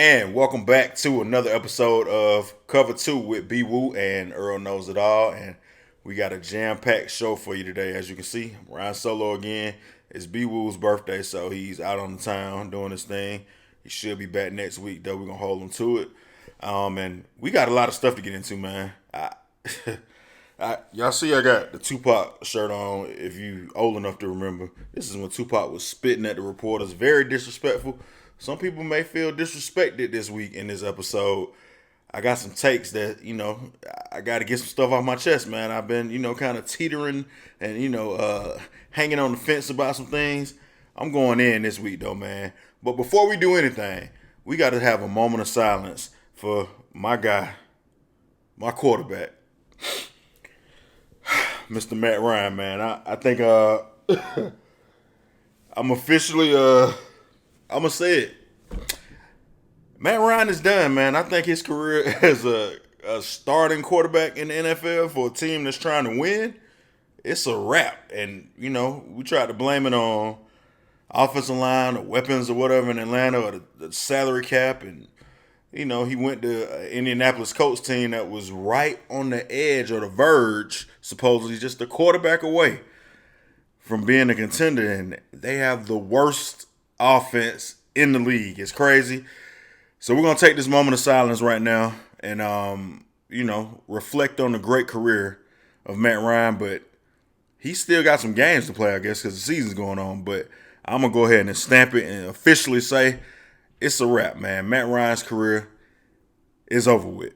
And welcome back to another episode of Cover 2 with B Woo and Earl Knows It All. And we got a jam-packed show for you today. As you can see, Ryan Solo again. It's B Woo's birthday, so he's out on the town doing his thing. He should be back next week, though. We're going to hold him to it. And we got a lot of stuff to get into, man. Y'all see I got the Tupac shirt on, if you old enough to remember. This is when Tupac was spitting at the reporters. Very disrespectful. Some people may feel disrespected this week in this episode. I got some takes that, I got to get some stuff off my chest, man. I've been, kind of teetering and, hanging on the fence about some things. I'm going in this week, though, man. But before we do anything, we got to have a moment of silence for my guy, my quarterback, Mr. Matt Ryan, man. I think I'm officially I'm going to say it. Matt Ryan is done, man. I think his career as a starting quarterback in the NFL for a team that's trying to win, it's a wrap. And, we tried to blame it on offensive line or weapons or whatever in Atlanta or the salary cap. And, he went to an Indianapolis Colts team that was right on the edge or the verge, supposedly just a quarterback away from being a contender. And they have the worst offense in the league. It's crazy. So we're going to take this moment of silence right now and, reflect on the great career of Matt Ryan. But he still got some games to play, I guess, because the season's going on. But I'm going to go ahead and stamp it and officially say it's a wrap, man. Matt Ryan's career is over with.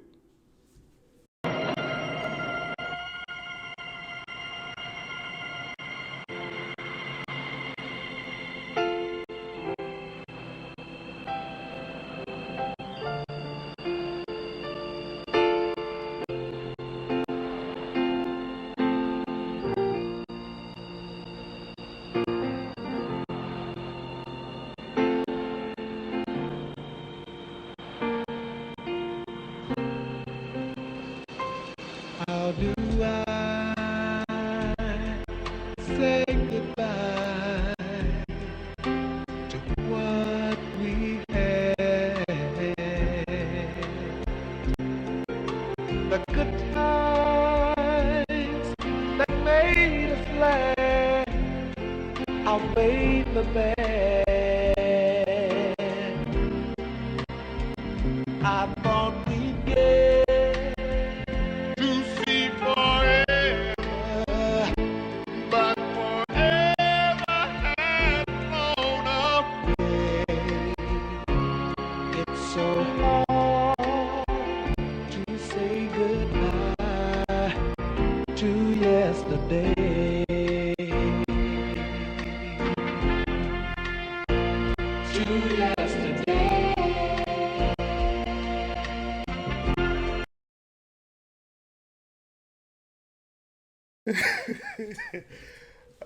How do I say goodbye to what we had? The good times that made us laugh outweighed the bad. I thought we'd get to see forever, but forever has flown away. It's so hard to say goodbye to yesterday. To yesterday.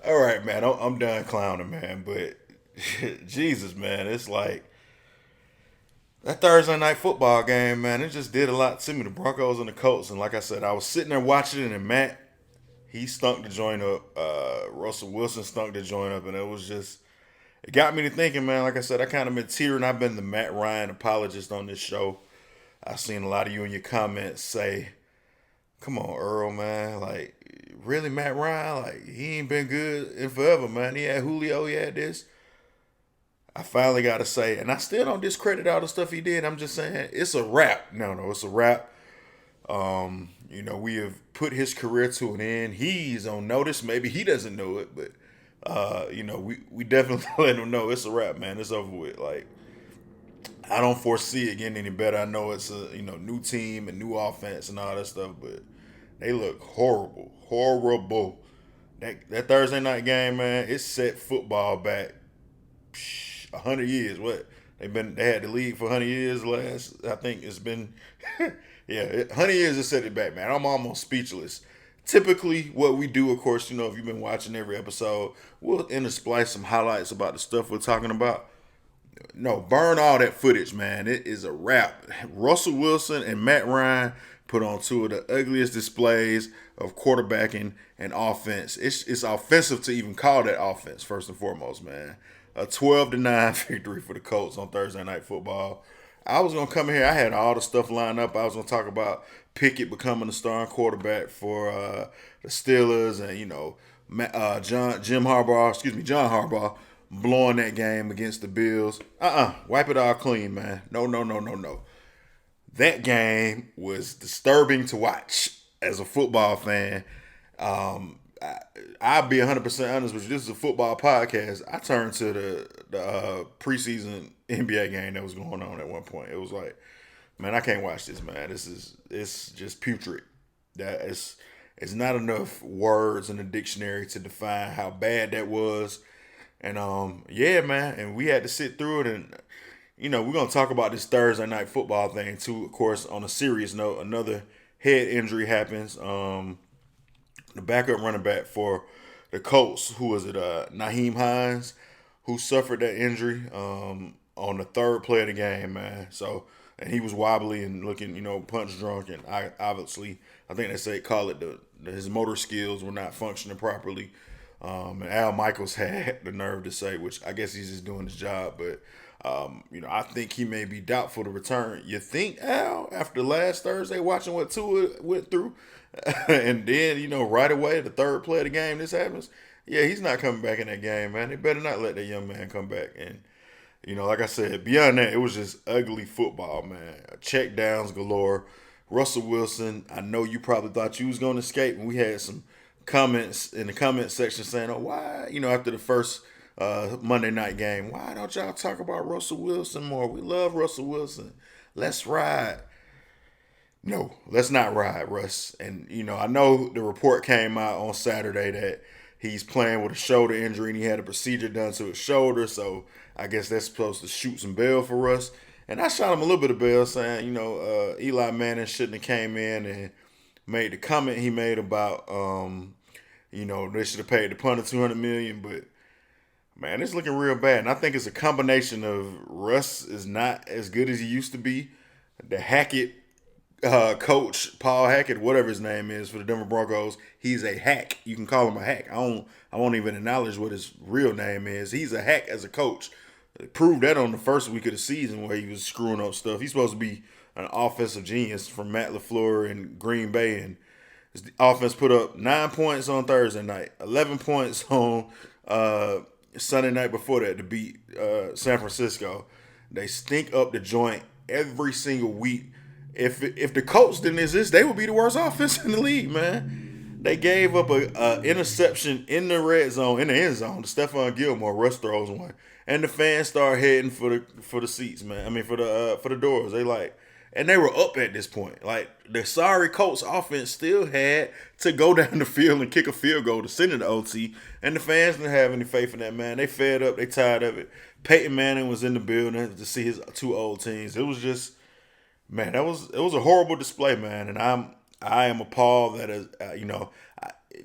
All right, man. I'm done clowning, man. But Jesus, man, it's like that Thursday night football game, man. It just did a lot to me. The Broncos and the Colts, and like I said, I was sitting there watching it, and Matt, he stunk the joint up. Russell Wilson stunk the joint up, and it got me to thinking, man. Like I said, I kind of been tearing. I've been the Matt Ryan apologist on this show. I've seen a lot of you in your comments say, "Come on, Earl, man. Like, really, Matt Ryan? Like, he ain't been good in forever, man. He had Julio, he had this." I finally got to say, and I still don't discredit all the stuff he did. I'm just saying, it's a wrap. No, it's a wrap. We have put his career to an end. He's on notice. Maybe he doesn't know it, but, we definitely let him know it's a wrap, man. It's over with. Like, I don't foresee it getting any better. I know it's a new team and new offense and all that stuff, but they look horrible, horrible. That Thursday night game, man, it set football back 100 years. What they had the lead for 100 years last. I think it's been 100 years it set it back, man. I'm almost speechless. Typically, what we do, of course, if you've been watching every episode, we'll intersplice some highlights about the stuff we're talking about. No, burn all that footage, man. It is a wrap. Russell Wilson and Matt Ryan put on two of the ugliest displays of quarterbacking and offense. It's offensive to even call that offense, first and foremost, man. A 12-9 victory for the Colts on Thursday Night Football. I was gonna come here. I had all the stuff lined up. I was gonna talk about Pickett becoming the starting quarterback for the Steelers, and John Harbaugh blowing that game against the Bills. Wipe it all clean, man. No, no, no, no, no. That game was disturbing to watch as a football fan. I'll be 100% honest with you. This is a football podcast. I turned to the preseason NBA game that was going on at one point. It was like, man, I can't watch this, man. It's just putrid. It's not enough words in the dictionary to define how bad that was. And yeah, man, and we had to sit through it. And we're gonna talk about this Thursday night football thing too. Of course, on a serious note, another head injury happens. The backup running back for the Colts, who was it, Naheem Hines, who suffered that injury on the third play of the game, man. So, and he was wobbly and looking, punch drunk, and obviously, I think call it his motor skills were not functioning properly. And Al Michaels had the nerve to say, which I guess he's just doing his job, but I think he may be doubtful to return. You think, Al, after last Thursday, watching what Tua went through, and then, right away, the third play of the game, this happens? Yeah, he's not coming back in that game, man. They better not let that young man come back. And, like I said, beyond that, it was just ugly football, man. Check downs galore. Russell Wilson, I know you probably thought you was going to escape, and we had some comments in the comment section saying, oh, why, after the first Monday night game, why don't y'all talk about Russell Wilson more? We love Russell Wilson. Let's ride. No, let's not ride, Russ. And, I know the report came out on Saturday that he's playing with a shoulder injury and he had a procedure done to his shoulder. So I guess that's supposed to shoot some bail for Russ. And I shot him a little bit of bail saying, Eli Manning shouldn't have came in and made the comment he made about, they should have paid the punter $200 million. But, man, it's looking real bad. And I think it's a combination of Russ is not as good as he used to be. The Hackett coach, Paul Hackett, whatever his name is for the Denver Broncos, he's a hack. You can call him a hack. I won't even acknowledge what his real name is. He's a hack as a coach. They proved that on the first week of the season where he was screwing up stuff. He's supposed to be an offensive genius from Matt LaFleur in Green Bay, and his offense put up 9 points on Thursday night, 11 points on Sunday night before that to beat San Francisco. They stink up the joint every single week. If the Colts didn't exist, they would be the worst offense in the league, man. They gave up a interception in the red zone, in the end zone, to Stephon Gilmore. Russ throws one, and the fans start heading for the seats, man. I mean, for the doors. And they were up at this point. Like, the sorry Colts offense still had to go down the field and kick a field goal to send it to OT, and the fans didn't have any faith in that, man. They fed up. They tired of it. Peyton Manning was in the building to see his two old teams. It was just, man, it was a horrible display, man. And I am appalled that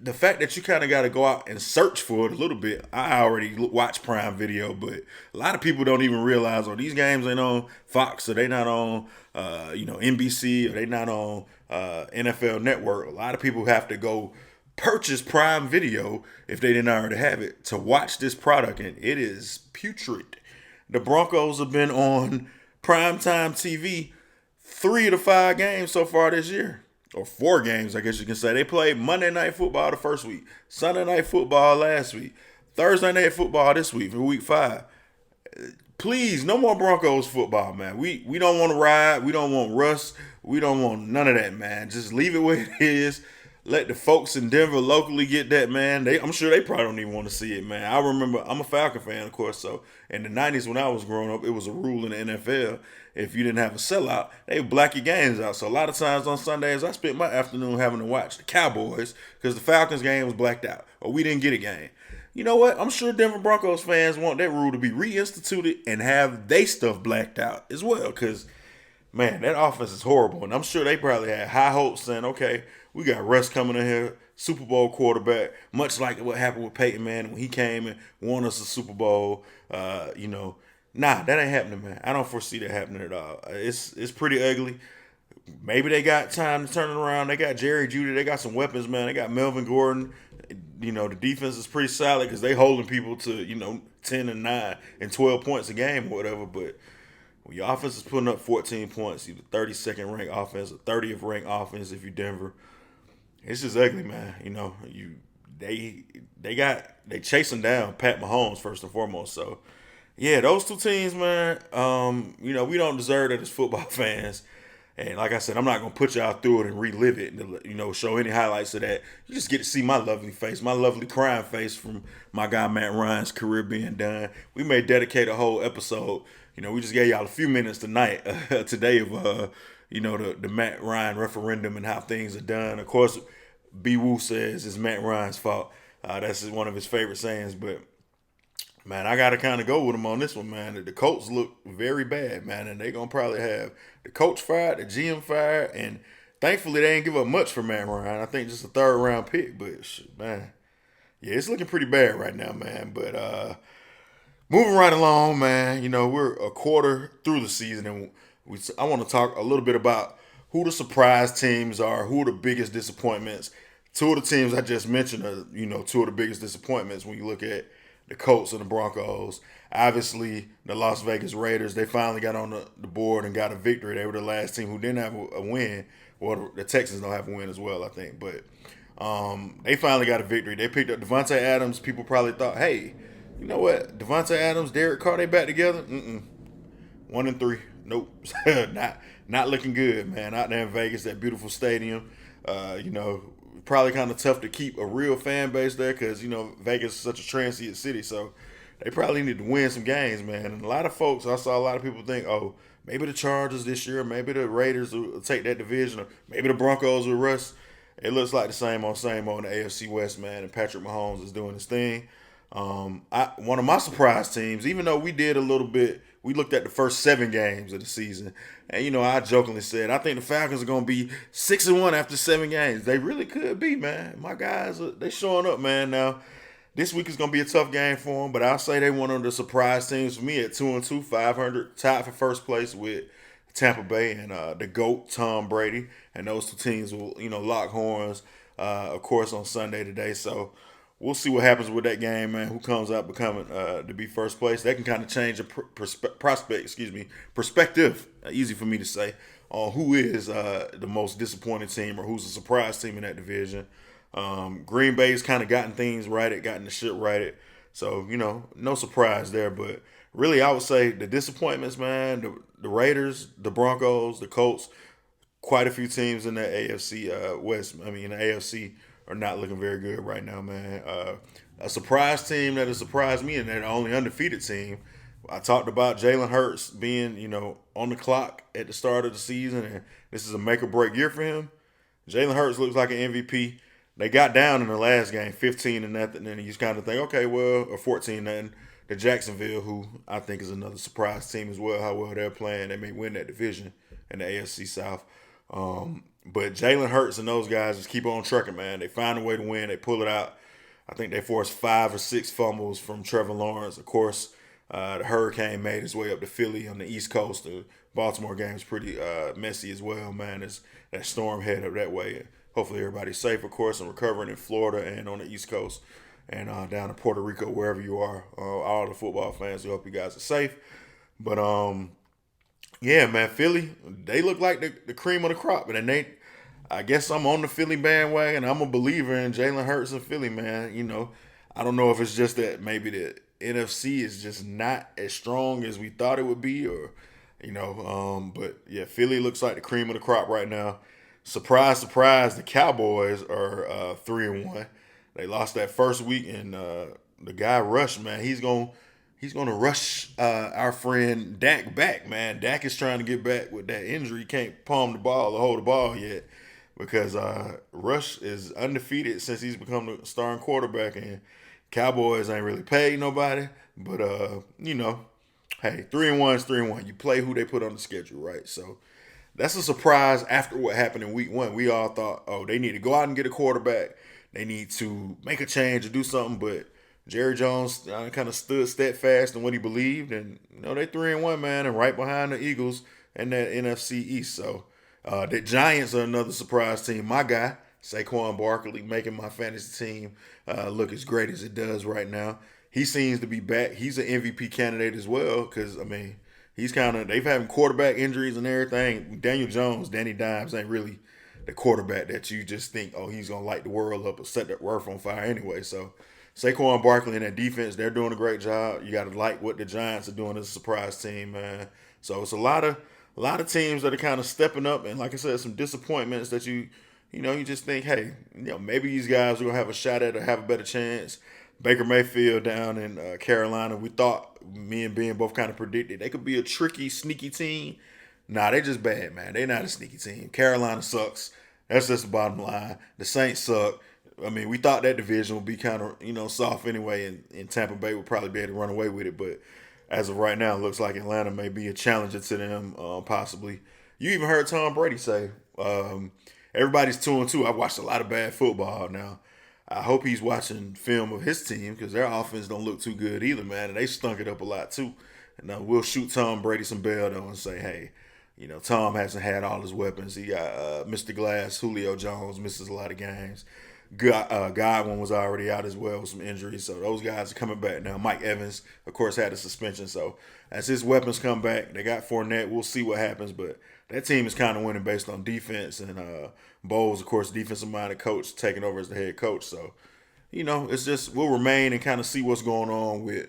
the fact that you kind of got to go out and search for it a little bit. I already watched Prime Video, but a lot of people don't even realize, these games ain't on Fox, or they not on NBC, or they not on NFL Network. A lot of people have to go purchase Prime Video if they didn't already have it to watch this product, and it is putrid. The Broncos have been on primetime TV 3 of the 5 games so far this year. Or 4 games, I guess you can say. They played Monday Night Football the first week, Sunday Night Football last week, Thursday Night Football this week for week 5. Please, no more Broncos football, man. We don't want to ride. We don't want Russ. We don't want none of that, man. Just leave it where it is. Let the folks in Denver locally get that, man. I'm sure they probably don't even want to see it, man. I remember, I'm a Falcon fan, of course, so in the 90s when I was growing up, it was a rule in the NFL. If you didn't have a sellout, they would black your games out. So a lot of times on Sundays, I spent my afternoon having to watch the Cowboys because the Falcons game was blacked out, or we didn't get a game. You know what? I'm sure Denver Broncos fans want that rule to be reinstituted and have they stuff blacked out as well, because, man, that offense is horrible. And I'm sure they probably had high hopes saying, okay, we got Russ coming in here, Super Bowl quarterback, much like what happened with Peyton Manning when he came and won us a Super Bowl. Nah, that ain't happening, man. I don't foresee that happening at all. It's pretty ugly. Maybe they got time to turn it around. They got Jerry Jeudy. They got some weapons, man. They got Melvin Gordon. The defense is pretty solid because they holding people to, 10 and 9 and 12 points a game or whatever. But, When your offense is putting up 14 points, you're the 32nd ranked offense, or 30th ranked offense if you're Denver. It's just ugly, man. They chasing down Pat Mahomes first and foremost. So yeah, those two teams, man. We don't deserve that as football fans. And like I said, I'm not gonna put y'all through it and relive it, and show any highlights of that. You just get to see my lovely face, my lovely crying face from my guy Matt Ryan's career being done. We may dedicate a whole episode. We just gave y'all a few minutes tonight, today of the Matt Ryan referendum and how things are done. Of course, B. Woo says it's Matt Ryan's fault. That's one of his favorite sayings, but man, I got to kind of go with him on this one, man. The Colts look very bad, man, and they're going to probably have the coach fired, the GM fired, and thankfully they ain't give up much for Matt Ryan. I think just a third-round pick, but, man, yeah, it's looking pretty bad right now, man. But moving right along, man, we're a quarter through the season, and I want to talk a little bit about who the surprise teams are, who are the biggest disappointments. Two of the teams I just mentioned are, two of the biggest disappointments when you look at the Colts and the Broncos. Obviously, the Las Vegas Raiders, they finally got on the board and got a victory. They were the last team who didn't have a win. Well, the Texans don't have a win as well, I think. But they finally got a victory. They picked up Devontae Adams. People probably thought, hey, you know what? Devontae Adams, Derek Carr, they back together? 1-3. Nope. Not looking good, man. Out there in Vegas, that beautiful stadium. Probably kind of tough to keep a real fan base there because, Vegas is such a transient city. So they probably need to win some games, man. And a lot of folks, I saw a lot of people think, oh, maybe the Chargers this year, maybe the Raiders will take that division, or maybe the Broncos will rust. It looks like the same old in the AFC West, man. And Patrick Mahomes is doing his thing. One of my surprise teams, even though we did a little bit, we looked at the first 7 games of the season, and I jokingly said I think the Falcons are gonna be 6-1 after 7 games. They really could be, man. My guys, they showing up, man. Now this week is gonna be a tough game for them, but I'll say they one of the surprise teams for me at 2-2, 500, tied for first place with Tampa Bay and the GOAT Tom Brady, and those two teams will lock horns, of course, on Sunday today. So we'll see what happens with that game, man. Who comes out becoming to be first place? That can kind of change the perspective. Easy for me to say on who is the most disappointing team or who's a surprise team in that division. Green Bay's kind of gotten things righted, gotten the shit righted. So no surprise there. But really, I would say the disappointments, man. The Raiders, the Broncos, the Colts. Quite a few teams in the AFC West. The AFC. Are not looking very good right now, man. A surprise team that has surprised me, and they're the only undefeated team. I talked about Jalen Hurts being, on the clock at the start of the season, and this is a make or break year for him. Jalen Hurts looks like an MVP. They got down in the last game, 15-0, and you just kind of think, okay, well, or 14-0. The Jacksonville, who I think is another surprise team as well, how well they're playing. They may win that division in the AFC South. But Jalen Hurts and those guys just keep on trucking, man. They find a way to win. They pull it out. I think they forced 5 or 6 fumbles from Trevor Lawrence. Of course, the Hurricane made his way up to Philly on the East Coast. The Baltimore game's pretty messy as well, man. As that storm head up that way. Hopefully everybody's safe, of course, and recovering in Florida and on the East Coast and down in Puerto Rico, wherever you are. All the football fans, we hope you guys are safe. But yeah, man, Philly, they look like the cream of the crop. And I guess I'm on the Philly bandwagon. I'm a believer in Jalen Hurts and Philly, man. I don't know if it's just that maybe the NFC is just not as strong as we thought it would be, or, but yeah, Philly looks like the cream of the crop right now. Surprise, surprise, the Cowboys are 3-1. They lost that first week, and the guy Rush, man, he's going to rush our friend Dak back, man. Dak is trying to get back with that injury. He can't palm the ball or hold the ball yet because Rush is undefeated since he's become the starting quarterback, and Cowboys ain't really paid nobody. But, hey, 3-1 is 3-1. You play who they put on the schedule, right? So that's a surprise after what happened in week 1. We all thought, oh, they need to go out and get a quarterback. They need to make a change or do something, but Jerry Jones kind of stood steadfast in what he believed, and they 3-1, man, and right behind the Eagles and that NFC East. So the Giants are another surprise team. My guy Saquon Barkley making my fantasy team look as great as it does right now. He seems to be back. He's an MVP candidate as well because they've having quarterback injuries and everything. Daniel Jones, Danny Dimes ain't really the quarterback that you just think, oh, he's gonna light the world up or set the earth on fire anyway. So Saquon Barkley and that defense, they're doing a great job. You got to like what the Giants are doing as a surprise team, man. So it's a lot of teams that are kind of stepping up, and like I said, some disappointments that you just think, hey, maybe these guys are gonna have a shot at it or have a better chance. Baker Mayfield down in Carolina, we thought, me and Ben both kind of predicted they could be a tricky, sneaky team. Nah, they just bad, man. They not a sneaky team. Carolina sucks. That's just the bottom line. The Saints suck. I mean, we thought that division would be kind of, soft anyway, and Tampa Bay would probably be able to run away with it. But as of right now, it looks like Atlanta may be a challenger to them, possibly. You even heard Tom Brady say, everybody's 2-2. I watched a lot of bad football now. I hope he's watching film of his team because their offense don't look too good either, man. And they stunk it up a lot too. And we'll shoot Tom Brady some bell though and say, hey, Tom hasn't had all his weapons. He got Mr. Glass, Julio Jones misses a lot of games. Godwin was already out as well with some injuries, so those guys are coming back now. Mike Evans, of course, had a suspension, so as his weapons come back, they got Fournette. We'll see what happens, but that team is kind of winning based on defense, and Bowles, of course, defensive-minded coach, taking over as the head coach. So, it's just we'll remain and kind of see what's going on with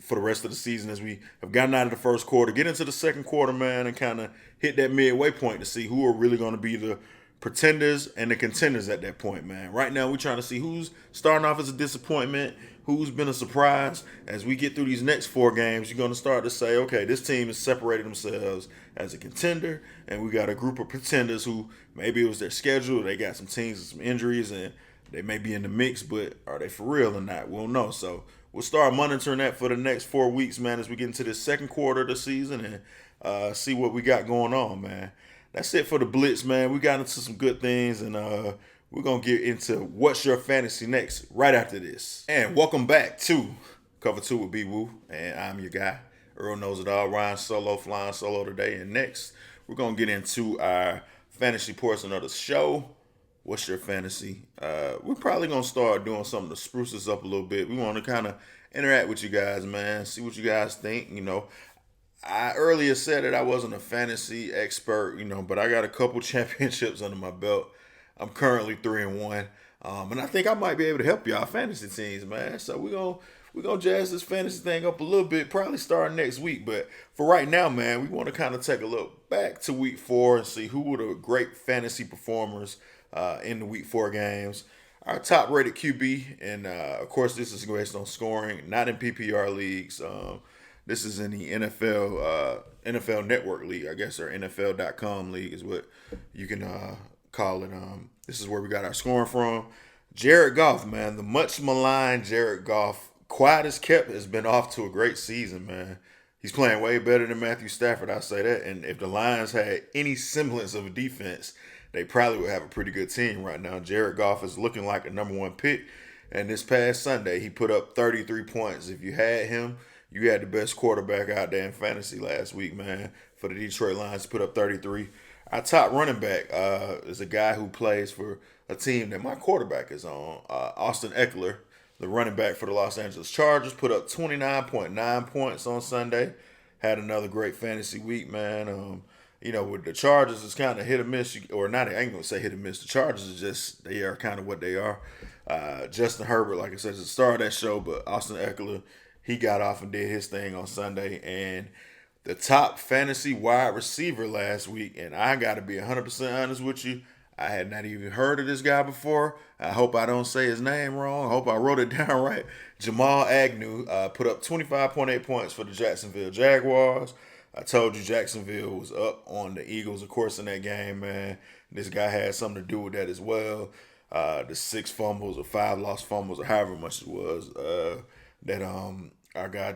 for the rest of the season as we have gotten out of the first quarter, get into the second quarter, man, and kind of hit that midway point to see who are really going to be the pretenders and the contenders at that point, man. Right now, we're trying to see who's starting off as a disappointment, who's been a surprise. As we get through these next 4 games, you're going to start to say, okay, this team has separated themselves as a contender, and we got a group of pretenders who maybe it was their schedule, they got some teams with some injuries, and they may be in the mix, but are they for real or not? We'll know. So we'll start monitoring that for the next 4 weeks, man, as we get into this second quarter of the season and see what we got going on, man. That's it for the Blitz, man. We got into some good things, and we're going to get into What's Your Fantasy next right after this. And welcome back to Cover 2 with B-Woo, and I'm your guy, Earl Knows It All, Ryan Solo, flying solo today. And next, we're going to get into our fantasy portion of the show. What's Your Fantasy? We're probably going to start doing something to spruce this up a little bit. We want to kind of interact with you guys, man, see what you guys think, I earlier said that I wasn't a fantasy expert, but I got a couple championships under my belt. I'm currently 3-1, and I think I might be able to help y'all fantasy teams, man. So we're gonna jazz this fantasy thing up a little bit, probably starting next week. But for right now, man, we want to kind of take a look back to week 4 and see who were the great fantasy performers in the week 4 games. Our top rated QB, and of course, this is based on scoring, not in PPR leagues. This is in the NFL Network League, I guess, or NFL.com league is what you can call it. This is where we got our scoring from. Jared Goff, man, the much maligned Jared Goff, quiet as kept, has been off to a great season, man. He's playing way better than Matthew Stafford, I say that. And if the Lions had any semblance of a defense, they probably would have a pretty good team right now. Jared Goff is looking like a number 1 pick. And this past Sunday, he put up 33 points. If you had him, you had the best quarterback out there in fantasy last week, man. For the Detroit Lions, put up 33. Our top running back is a guy who plays for a team that my quarterback is on, Austin Eckler, the running back for the Los Angeles Chargers, put up 29.9 points on Sunday. Had another great fantasy week, man. With the Chargers, it's kind of hit or miss, or not. I ain't gonna say hit or miss. The Chargers is just, they are kind of what they are. Justin Herbert, like I said, is the star of that show, but Austin Eckler, he got off and did his thing on Sunday. And the top fantasy wide receiver last week, and I got to be 100% honest with you, I had not even heard of this guy before. I hope I don't say his name wrong. I hope I wrote it down right. Jamal Agnew put up 25.8 points for the Jacksonville Jaguars. I told you Jacksonville was up on the Eagles, of course, in that game, man. This guy had something to do with that as well. The 6 fumbles or 5 lost fumbles or however much it was that our guy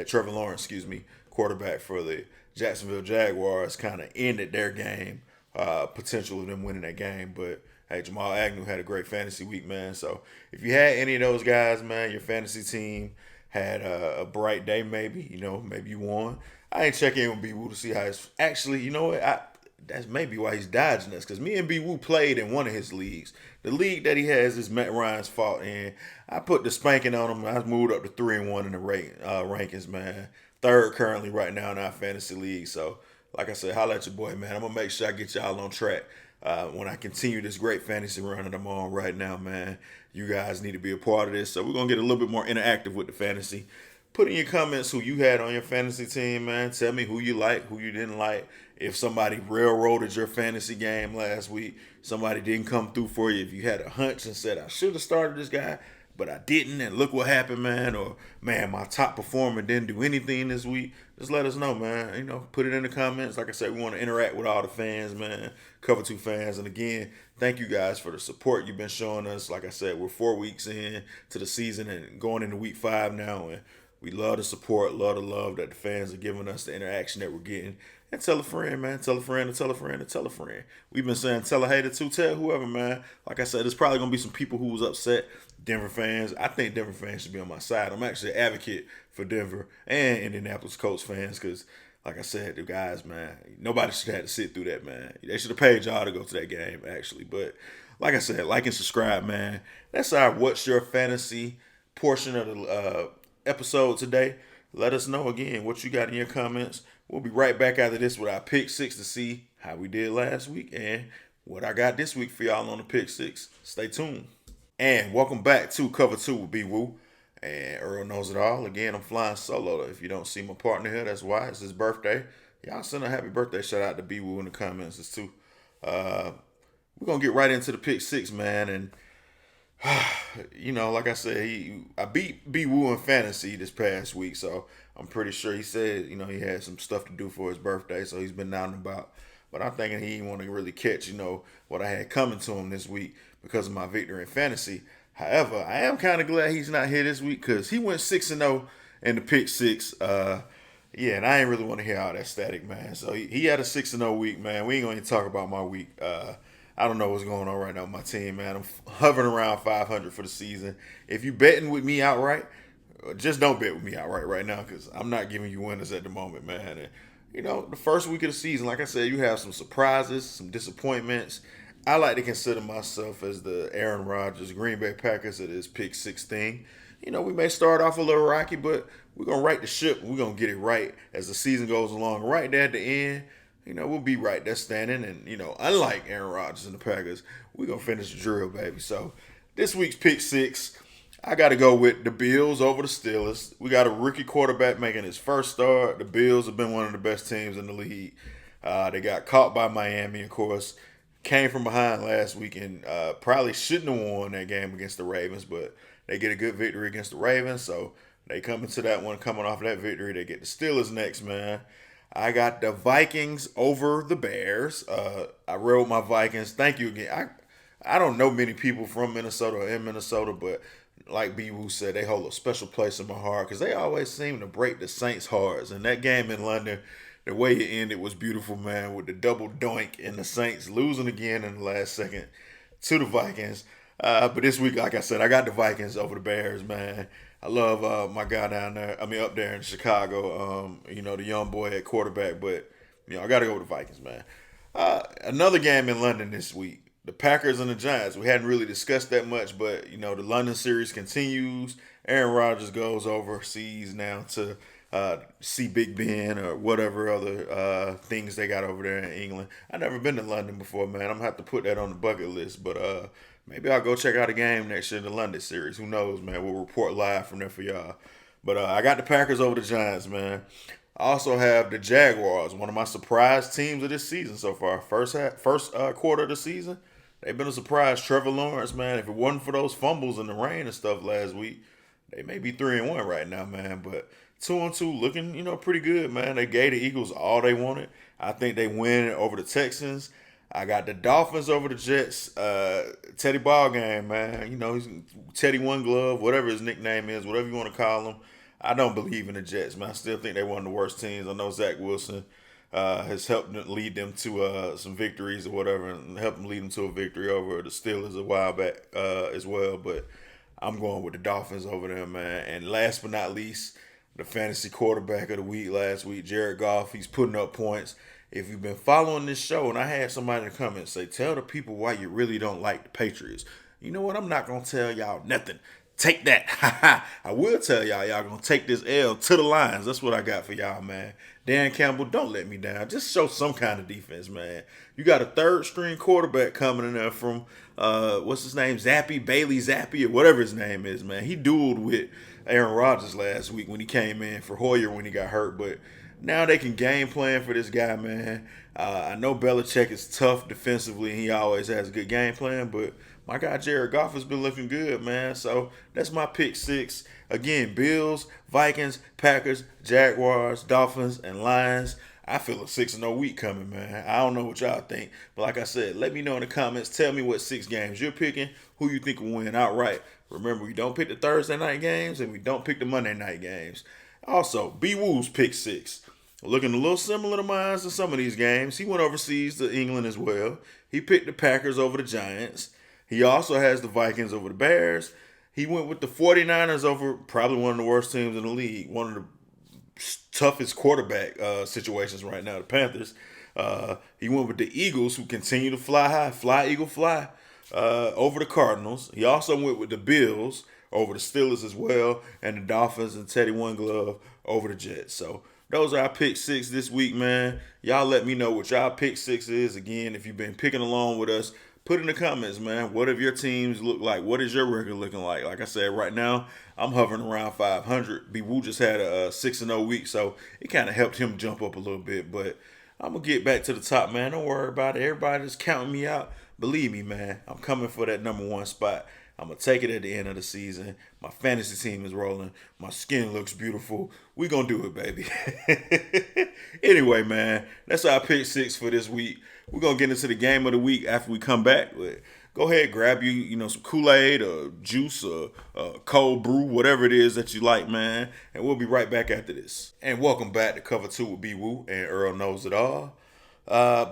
Trevor Lawrence, quarterback for the Jacksonville Jaguars, kind of ended their game, potential of them winning that game. But hey, Jamal Agnew had a great fantasy week, man. So if you had any of those guys, man, your fantasy team had a bright day, maybe you won. I ain't check in with B-Woo to see how it's actually. You know what? that's maybe why he's dodging us. Because me and B Woo played in one of his leagues. The league that he has is Matt Ryan's fault, and I put the spanking on him. I moved up to 3-1 in the rankings, man. Third currently right now in our fantasy league. So, like I said, holla at your boy, man. I'm gonna make sure I get y'all on track when I continue this great fantasy run that I'm on right now, man. You guys need to be a part of this. So we're gonna get a little bit more interactive with the fantasy. Put in your comments who you had on your fantasy team, man. Tell me who you like, who you didn't like. If somebody railroaded your fantasy game last week, somebody didn't come through for you. If you had a hunch and said, I should have started this guy, but I didn't, and look what happened, man. Or, man, my top performer didn't do anything this week. Just let us know, man. You know, put it in the comments. Like I said, we want to interact with all the fans, man. Cover 2 fans. And again, thank you guys for the support you've been showing us. Like I said, we're 4 weeks in to the season and going into week 5 now. And we love the support, love the love that the fans are giving us, the interaction that we're getting. And tell a friend, man. Tell a friend to tell a friend to tell a friend. We've been saying tell a hater to tell whoever, man. Like I said, there's probably going to be some people who was upset. Denver fans. I think Denver fans should be on my side. I'm actually an advocate for Denver and Indianapolis Colts fans because, like I said, the guys, man, nobody should have to sit through that, man. They should have paid y'all to go to that game, actually. But like I said, like and subscribe, man. That's our What's Your Fantasy portion of the episode today. Let us know again what you got in your comments. We'll be right back after this with our pick 6 to see how we did last week and what I got this week for y'all on the pick 6. Stay tuned. And welcome back to Cover 2 with B Woo and Earl Knows It All. Again, I'm flying solo. If you don't see my partner here, that's why. It's his birthday. Y'all send a happy birthday shout out to B Woo in the comments too. We're gonna get right into the pick 6, man. And you know, like I said, I beat B Woo in fantasy this past week, so I'm pretty sure he said, you know, he had some stuff to do for his birthday, so he's been down and about. But I'm thinking he didn't want to really catch, you know, what I had coming to him this week because of my victory in fantasy. However, I am kind of glad he's not here this week because he went 6-0 in the pick 6. Yeah, and I ain't really want to hear all that static, man. So he had a 6-0 week, man. We ain't going to talk about my week. I don't know what's going on right now with my team, man. I'm hovering around 500 for the season. If you betting with me outright, just don't bet with me outright right now because I'm not giving you winners at the moment, man. And, you know, the first week of the season, like I said, you have some surprises, some disappointments. I like to consider myself as the Aaron Rodgers Green Bay Packers of this pick 16. You know, we may start off a little rocky, but we're going to right the ship. We're going to get it right as the season goes along. Right there at the end, you know, we'll be right there standing. And, you know, unlike Aaron Rodgers and the Packers, we're going to finish the drill, baby. So this week's pick 6, I got to go with the Bills over the Steelers. We got a rookie quarterback making his first start. The Bills have been one of the best teams in the league. They got caught by Miami, of course. Came from behind last week and probably shouldn't have won that game against the Ravens, but they get a good victory against the Ravens. So they come into that one coming off of that victory. They get the Steelers next, man. I got the Vikings over the Bears. I rode my Vikings. Thank you again. I don't know many people from Minnesota or in Minnesota, but like B. Woo said, they hold a special place in my heart because they always seem to break the Saints' hearts. And that game in London, the way it ended was beautiful, man, with the double doink and the Saints losing again in the last second to the Vikings. But this week, like I said, I got the Vikings over the Bears, man. I love my guy down there. I mean, up there in Chicago, you know, the young boy at quarterback. But, you know, I got to go with the Vikings, man. Another game in London this week. The Packers and the Giants. We hadn't really discussed that much, but, you know, the London series continues. Aaron Rodgers goes overseas now to see Big Ben or whatever other things they got over there in England. I've never been to London before, man. I'm going to have to put that on the bucket list. But maybe I'll go check out a game next year in the London series. Who knows, man? We'll report live from there for y'all. But I got the Packers over the Giants, man. I also have the Jaguars, one of my surprise teams of this season so far. First quarter of the season, they've been a surprise. Trevor Lawrence, man, if it wasn't for those fumbles in the rain and stuff last week, they may be 3-1 right now, man. But 2-2, looking, you know, pretty good, man. They gave the Eagles all they wanted. I think they win over the Texans. I got the Dolphins over the Jets. Teddy Ballgame, man. You know, he's Teddy One Glove, whatever his nickname is, whatever you want to call him. I don't believe in the Jets, man. I still think they're one of the worst teams. I know Zach Wilson has helped lead them to some victories or whatever, and helped them lead them to a victory over the Steelers a while back as well. But I'm going with the Dolphins over them, man. And last but not least, the fantasy quarterback of the week last week, Jared Goff. He's putting up points. if you've been following this show, and I had somebody in the comments say, tell the people why you really don't like the Patriots. You know what? I'm not going to tell y'all nothing. Take that. I will tell y'all going to take this L to the Lions. That's what I got for y'all, man. Dan Campbell, don't let me down. Just show some kind of defense, man. You got a third string quarterback coming in there from, what's his name? Bailey Zappi, or whatever his name is, man. He dueled with Aaron Rodgers last week when he came in for Hoyer when he got hurt, but now they can game plan for this guy, man. I know Belichick is tough defensively, and he always has a good game plan, but my guy Jared Goff has been looking good, man. So that's my pick six. Again, Bills, Vikings, Packers, Jaguars, Dolphins, and Lions. I feel a 6-0 week coming, man. I don't know what y'all think, but like I said, let me know in the comments. Tell me what 6 games you're picking, who you think will win outright. Remember, we don't pick the Thursday night games, and we don't pick the Monday night games. Also, B. Woo's pick 6. Looking a little similar to mine in some of these games. He went overseas to England as well. He picked the Packers over the Giants. He also has the Vikings over the Bears. He went with the 49ers over probably one of the worst teams in the league. One of the toughest quarterback situations right now, the Panthers. He went with the Eagles, who continue to fly high. Fly, Eagle, fly. Over the Cardinals. He also went with the Bills over the Steelers as well. And the Dolphins and Teddy One Glove over the Jets. So those are our pick 6 this week, man. Y'all let me know what y'all pick 6 is. Again, if you've been picking along with us, put in the comments, man. What have your teams look like? What is your record looking like? Like I said, right now, I'm hovering around 500. B. Woo just had a 6-0 week, so it kind of helped him jump up a little bit. But I'm going to get back to the top, man. Don't worry about it. Everybody's counting me out. Believe me, man, I'm coming for that number 1 spot. I'm going to take it at the end of the season. My fantasy team is rolling. My skin looks beautiful. We going to do it, baby. Anyway, man, that's our pick 6 for this week. We're going to get into the game of the week after we come back. Go ahead, grab you, some Kool-Aid or juice or cold brew, whatever it is that you like, man. And we'll be right back after this. And welcome back to Cover 2 with B. Woo and Earl Knows It All.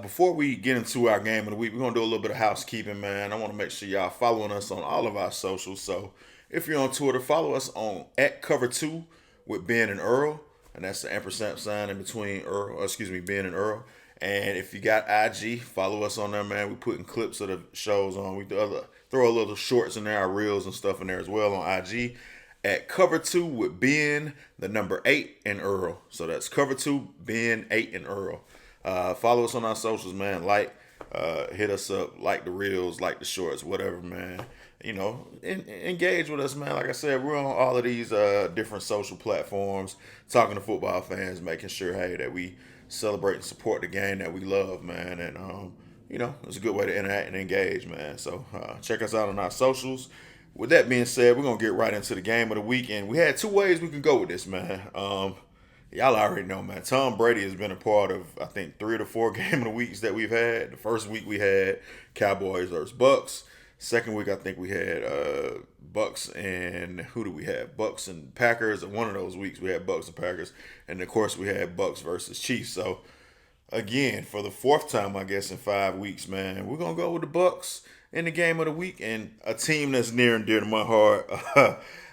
Before we get into our game of the week, we're going to do a little bit of housekeeping, man. I want to make sure y'all following us on all of our socials. So if you're on Twitter, follow us on @Cover2 with Ben and Earl. And that's the ampersand sign in between Ben and Earl. And if you got IG, follow us on there, man. We're putting clips of the shows on. We throw a little shorts in there, our reels and stuff in there as well on IG. @Cover2 with Ben, the number 8, and Earl. So that's Cover2, Ben, 8, and Earl. Follow us on our socials, man. Hit us up, like the reels, like the shorts, whatever, man. Engage with us, man. Like I said, we're on all of these different social platforms, talking to football fans, making sure, hey, that we celebrate and support the game that we love, man. And, it's a good way to interact and engage, man. So check us out on our socials. With that being said, we're going to get right into the game of the week. And we had 2 ways we can go with this, man. Y'all already know, man. Tom Brady has been a part of, I think, 3 or 4 game of the weeks that we've had. The first week we had Cowboys versus Bucs. Second week, I think we had Bucs and who do we have? Bucs and Packers. And one of those weeks we had Bucs and Packers. And, of course, we had Bucs versus Chiefs. So, again, for the 4th time, I guess, in 5 weeks, man, we're going to go with the Bucs in the game of the week. And a team that's near and dear to my heart.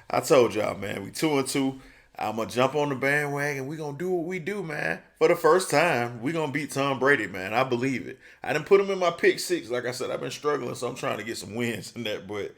I told y'all, man, we 2-2. I'm going to jump on the bandwagon. We're going to do what we do, man. For the first time, we're going to beat Tom Brady, man. I believe it. I didn't put him in my pick 6. Like I said, I've been struggling, so I'm trying to get some wins in that. But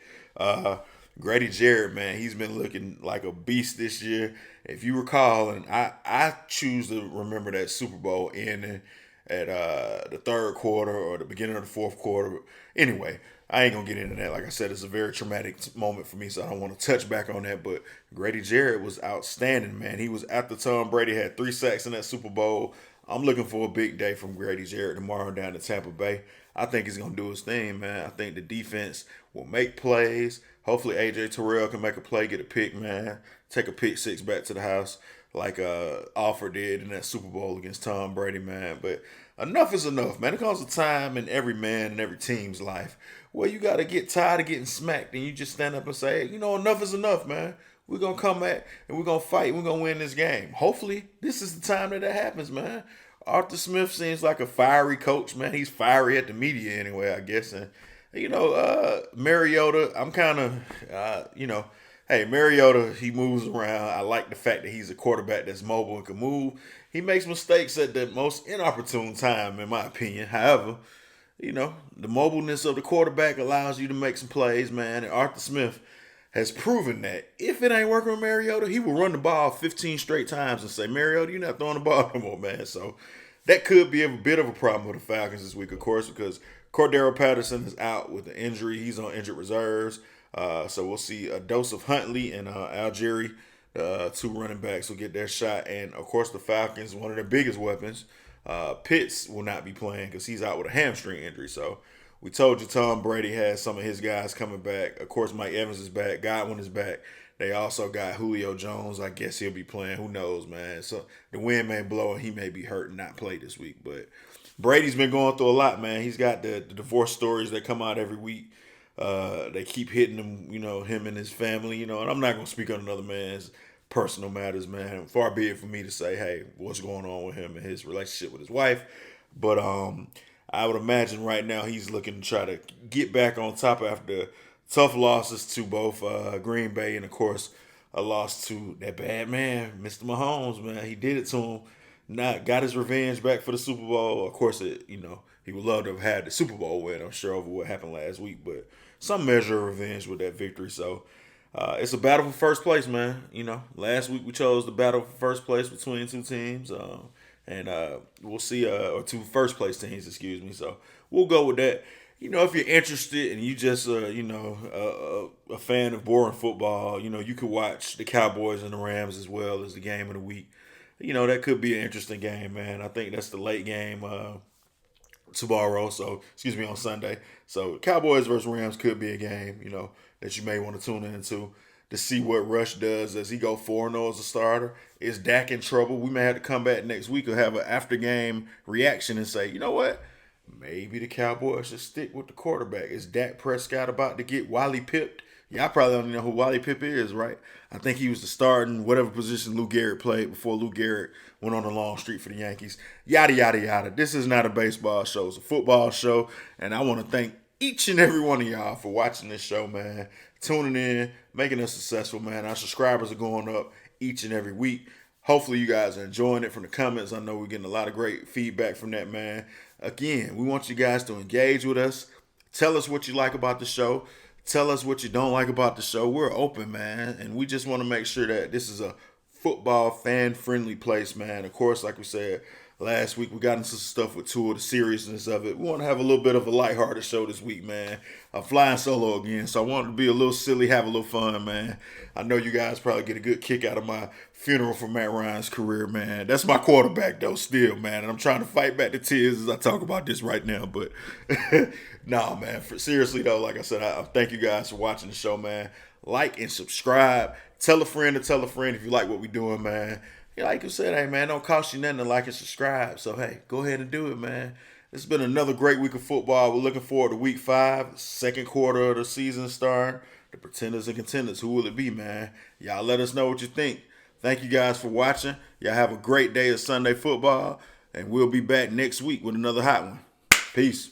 Grady Jarrett, man, he's been looking like a beast this year. If you recall, and I choose to remember that Super Bowl ending at the 3rd quarter or the beginning of the 4th quarter. Anyway, I ain't going to get into that. Like I said, it's a very traumatic moment for me, so I don't want to touch back on that. But Grady Jarrett was outstanding, man. He was after Tom Brady, had 3 sacks in that Super Bowl. I'm looking for a big day from Grady Jarrett tomorrow down in Tampa Bay. I think he's going to do his thing, man. I think the defense will make plays. Hopefully A.J. Terrell can make a play, get a pick, man. Take a pick 6 back to the house like Alford did in that Super Bowl against Tom Brady, man. But enough is enough, man. It comes a time in every man and every team's life where you got to get tired of getting smacked and you just stand up and say, enough is enough, man. We're going to come back and we're going to fight. We're going to win this game. Hopefully, this is the time that happens, man. Arthur Smith seems like a fiery coach, man. He's fiery at the media anyway, I guess. And, Mariota, I'm kind of, Hey, Mariota, he moves around. I like the fact that he's a quarterback that's mobile and can move. He makes mistakes at the most inopportune time, in my opinion. However, the mobileness of the quarterback allows you to make some plays, man. And Arthur Smith has proven that if it ain't working with Mariota, he will run the ball 15 straight times and say, Mariota, you're not throwing the ball no more, man. So that could be a bit of a problem with the Falcons this week, of course, because Cordero Patterson is out with an injury. He's on injured reserves. So we'll see a dose of Huntley and Algieri, two running backs will get their shot. And, of course, the Falcons, one of their biggest weapons, Pitts will not be playing because he's out with a hamstring injury. So we told you Tom Brady has some of his guys coming back. Of course, Mike Evans is back. Godwin is back. They also got Julio Jones. I guess he'll be playing. Who knows, man? So the wind may blow and he may be hurt and not play this week. But Brady's been going through a lot, man. He's got the divorce stories that come out every week. They keep hitting him, him and his family, and I'm not going to speak on another man's personal matters, man. Far be it for me to say, hey, what's going on with him and his relationship with his wife. But I would imagine right now he's looking to try to get back on top after tough losses to both Green Bay and, of course, a loss to that bad man, Mr. Mahomes, man. He did it to him. Not got his revenge back for the Super Bowl. Of course, he would love to have had the Super Bowl win, I'm sure, over what happened last week. But some measure of revenge with that victory. So it's a battle for first place, man. Last week we chose the battle for first place between two teams. And we'll see, or two first place teams, excuse me. So we'll go with that. If you're interested and you just, a fan of boring football, you could watch the Cowboys and the Rams as well as the game of the week. That could be an interesting game, man. I think that's the late game tomorrow. So, on Sunday. So, Cowboys versus Rams could be a game, that you may want to tune into to see what Rush does. Does he go 4-0 as a starter? Is Dak in trouble? We may have to come back next week or have an after-game reaction and say, you know what? Maybe the Cowboys should stick with the quarterback. Is Dak Prescott about to get Wally pipped? Y'all probably don't know who Wally Pipp is, right? I think he was the starting whatever position Lou Gehrig played before Lou Gehrig went on the long streak for the Yankees. Yada, yada, yada. This is not a baseball show. It's a football show. And I want to thank each and every one of y'all for watching this show, man. Tuning in, making us successful, man. Our subscribers are going up each and every week. Hopefully you guys are enjoying it from the comments. I know we're getting a lot of great feedback from that, man. Again, we want you guys to engage with us. Tell us what you like about the show. Tell us what you don't like about the show. We're open, man. And we just want to make sure that this is a football fan-friendly place, man. Of course, like we said last week, we got into some stuff with Tua, the seriousness of it. We want to have a little bit of a lighthearted show this week, man. I'm flying solo again, so I wanted to be a little silly, have a little fun, man. I know you guys probably get a good kick out of my funeral for Matt Ryan's career, man. That's my quarterback, though, still, man. And I'm trying to fight back the tears as I talk about this right now. But, nah, man, seriously, though, like I said, I thank you guys for watching the show, man. Like and subscribe. Tell a friend to tell a friend if you like what we're doing, man. Like you said, hey, man, don't cost you nothing to like and subscribe. So, hey, go ahead and do it, man. It's been another great week of football. We're looking forward to week 5, second quarter of the season starting. The pretenders and contenders. Who will it be, man? Y'all let us know what you think. Thank you guys for watching. Y'all have a great day of Sunday football. And we'll be back next week with another hot one. Peace.